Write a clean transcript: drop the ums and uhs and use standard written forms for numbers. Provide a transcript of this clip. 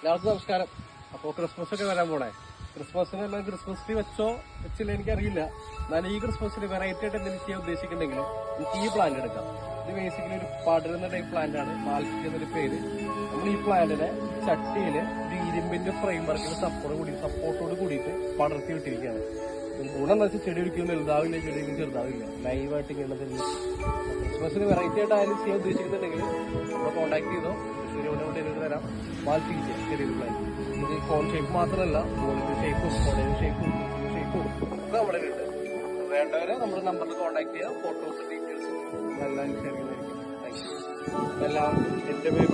എല്ലാവർക്കും നമസ്കാരം. അപ്പോൾ ക്രിസ്മസ് ഒക്കെ വരാൻ പോണേ. ക്രിസ്മസിനുള്ള ക്രിസ്മസ് ട്രീ വെച്ചോ വെച്ചില്ല എനിക്കറിയില്ല. എന്നാലും ഈ ക്രിസ്മസിന് വെറൈറ്റി ആയിട്ട് എന്തെങ്കിലും ചെയ്യാൻ ഉദ്ദേശിക്കുന്നുണ്ടെങ്കിൽ നമുക്ക് ഈ പ്ലാന്റ് എടുക്കാം. ഇത് ബേസിക്കലി ഒരു പടരുന്ന ടൈപ്പ് പ്ലാന്റ് ആണ്. മാൽഫി എന്നൊരു പേര്. നമ്മൾ ഈ പ്ലാന്റിനെ ചട്ടിയിൽ ഒരു ഇരുമ്പിന്റെ ഫ്രെയിം വർക്കിന് സപ്പോർട്ടോട് കൂടിയിട്ട് പടർത്തി വിട്ടിരിക്കുകയാണ്. ഗുണം എന്ന് വെച്ചാൽ ചെടി ഒരിക്കലും വലുതാവില്ല, ചെടിയൊന്നും ചെറുതാവില്ല. ലൈവായിട്ട് ഇങ്ങനെ തന്നെ. ക്രിസ്മസിന് വെറൈറ്റി ആയിട്ട് ആരും ചെയ്യാൻ ഉദ്ദേശിക്കുന്നുണ്ടെങ്കിൽ നമ്മളെ കോൺടാക്ട് ചെയ്തോ. തരാം. മാൽഫി ചെറിയൊരു പ്ലാന്റ്. ഇത് കോൺ ഷേപ്പ് മാത്രമല്ല, ബോളിന്റെ ഷേപ്പും കൊടയുടെ ഷേപ്പും ഒക്കെ നമ്മുടെ ഉണ്ട്. വേണ്ടവരെ നമ്മുടെ നമ്പറിൽ കോൺടാക്ട് ചെയ്യാം. ഫോട്ടോസ് ഡീറ്റെയിൽസ് എല്ലാം ഷെയർ ചെയ്യുന്നതായിരിക്കും. Thank you. എല്ലാവർക്കും എന്റെ പേര്